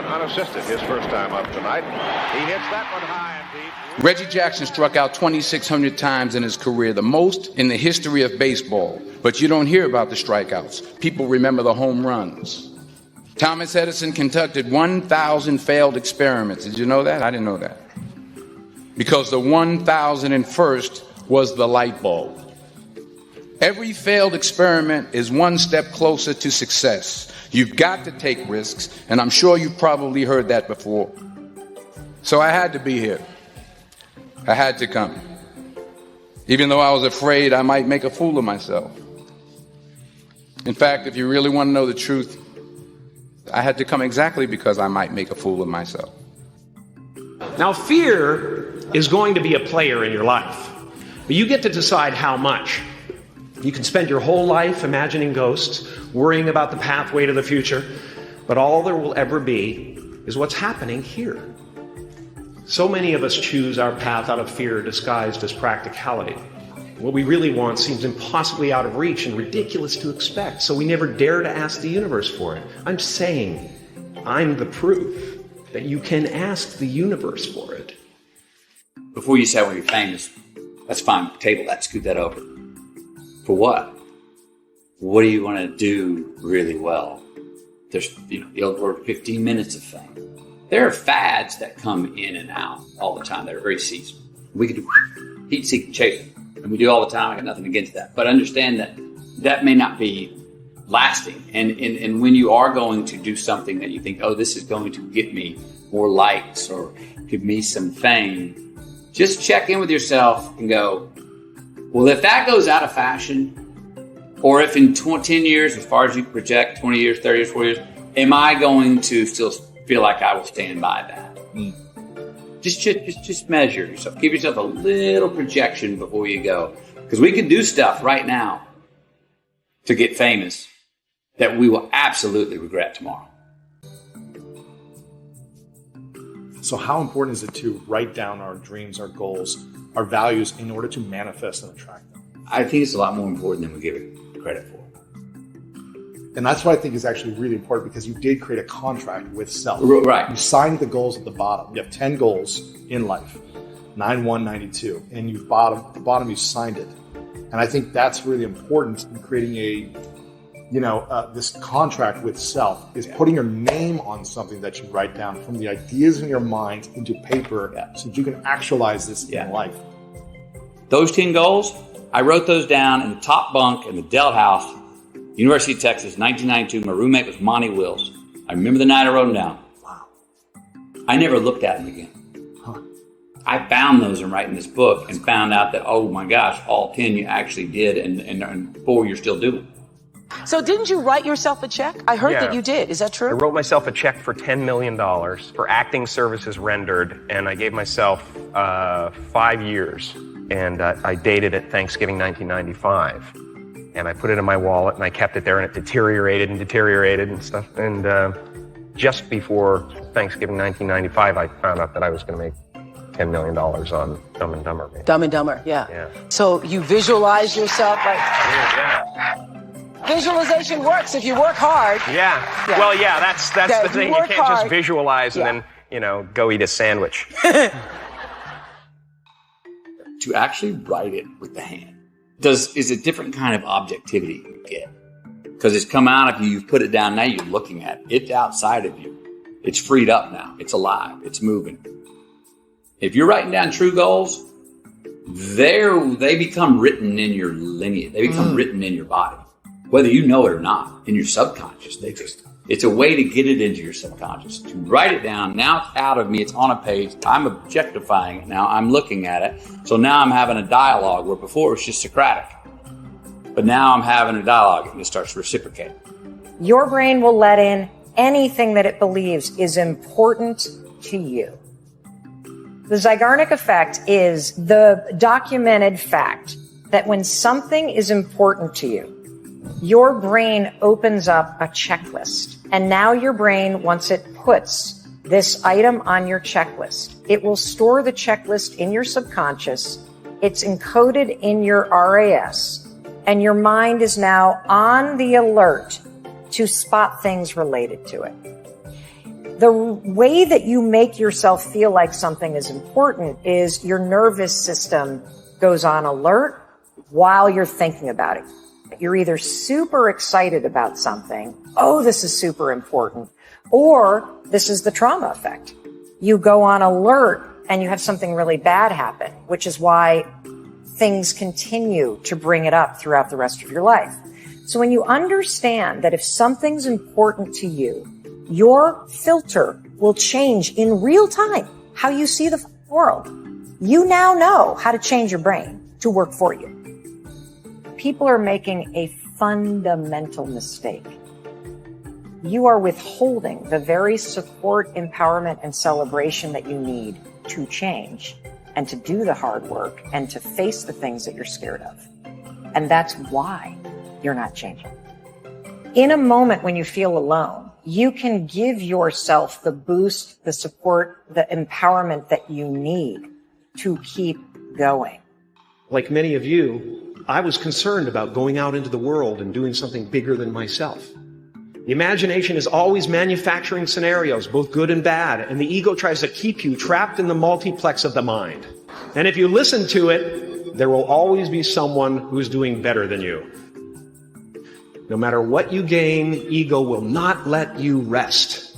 unassisted his first time up tonight. He hits that one high and deep. Reggie Jackson struck out 2,600 times in his career, the most in the history of baseball. But you don't hear about the strikeouts. People remember the home runs. Thomas Edison conducted 1,000 failed experiments. Did you know that? I didn't know that. Because the 1,001st was the light bulb. Every failed experiment is one step closer to success. You've got to take risks, and I'm sure you've probably heard that before. So I had to be here. I had to come. Even though I was afraid I might make a fool of myself. In fact, if you really want to know the truth, I had to come exactly because I might make a fool of myself. Now, fear is going to be a player in your life, but you get to decide how much. You can spend your whole life imagining ghosts, worrying about the pathway to the future, but all there will ever be is what's happening here. So many of us choose our path out of fear disguised as practicality. What we really want seems impossibly out of reach and ridiculous to expect, so we never dare to ask the universe for it. I'm saying I'm the proof that you can ask the universe for it. Before you say, well, you're famous, that's fine. Table that, scoot that over. For what? What do you want to do really well? There's, the old word, 15 minutes of fame. There are fads that come in and out all the time. They're very seasonal. We could do heat seek and chase them, and we do all the time. I got nothing against that. But understand that that may not be lasting. And when you are going to do something that you think, oh, this is going to get me more likes or give me some fame, just check in with yourself and go, well, if that goes out of fashion, or if in 10 years, as far as you project, 20 years, 30 years, 40 years, am I going to still feel like I will stand by that? Just measure yourself. Give yourself a little projection before you go. Because we can do stuff right now to get famous that we will absolutely regret tomorrow. So how important is it to write down our dreams, our goals, our values in order to manifest and attract them? I think it's a lot more important than we give it credit for. And that's what I think is actually really important, because you did create a contract with self. Right. You signed the goals at the bottom. You have 10 goals in life, 9, 1, 92. And at the bottom you signed it. And I think that's really important in creating this contract with self, is putting your name on something that you write down from the ideas in your mind into paper so that you can actualize this in life. Those 10 goals, I wrote those down in the top bunk in the Dell House, University of Texas, 1992. My roommate was Monty Wills. I remember the night I wrote them down. Wow. I never looked at them again. Huh. I found those in writing this book and found out that, oh my gosh, all 10 you actually did and 4 you're still doing. So didn't you write yourself a check? I heard that you did. Is that true? I wrote myself a check for $10 million for acting services rendered, and I gave myself 5 years. And I dated it Thanksgiving 1995. And I put it in my wallet, and I kept it there, and it deteriorated and stuff. And just before Thanksgiving 1995, I found out that I was going to make $10 million on Dumb and Dumber. Dumb and Dumber, yeah. So you visualize yourself, right? Yeah. Visualization works if you work hard. Yeah. Well, yeah, that's the thing. You can't just visualize and then, go eat a sandwich. To actually write it with the hand is a different kind of objectivity you get. Because it's come out of you, you've put it down, now you're looking at it. It's outside of you. It's freed up now. It's alive. It's moving. If you're writing down true goals, they become written in your lineage. They become written in your body. Whether you know it or not, in your subconscious. It's a way to get it into your subconscious. To write it down, now it's out of me, it's on a page, I'm objectifying it now, I'm looking at it. So now I'm having a dialogue where before it was just Socratic. But now I'm having a dialogue and it starts reciprocating. Your brain will let in anything that it believes is important to you. The Zeigarnik effect is the documented fact that when something is important to you, your brain opens up a checklist. And now your brain, once it puts this item on your checklist, it will store the checklist in your subconscious. It's encoded in your RAS. And your mind is now on the alert to spot things related to it. The way that you make yourself feel like something is important is your nervous system goes on alert while you're thinking about it. You're either super excited about something, oh, this is super important, or this is the trauma effect. You go on alert and you have something really bad happen, which is why things continue to bring it up throughout the rest of your life. So when you understand that if something's important to you, your filter will change in real time how you see the world. You now know how to change your brain to work for you. People are making a fundamental mistake. You are withholding the very support, empowerment, and celebration that you need to change and to do the hard work and to face the things that you're scared of. And that's why you're not changing. In a moment when you feel alone, you can give yourself the boost, the support, the empowerment that you need to keep going. Like many of you, I was concerned about going out into the world and doing something bigger than myself. The imagination is always manufacturing scenarios, both good and bad, and the ego tries to keep you trapped in the multiplex of the mind. And if you listen to it, there will always be someone who's doing better than you. No matter what you gain, ego will not let you rest.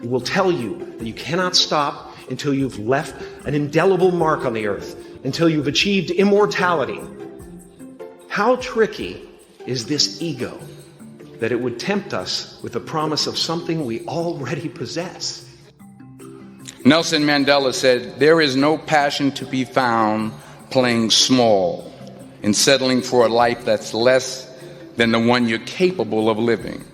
It will tell you that you cannot stop until you've left an indelible mark on the earth, until you've achieved immortality. How tricky is this ego that it would tempt us with the promise of something we already possess? Nelson Mandela said, "There is no passion to be found playing small and settling for a life that's less than the one you're capable of living."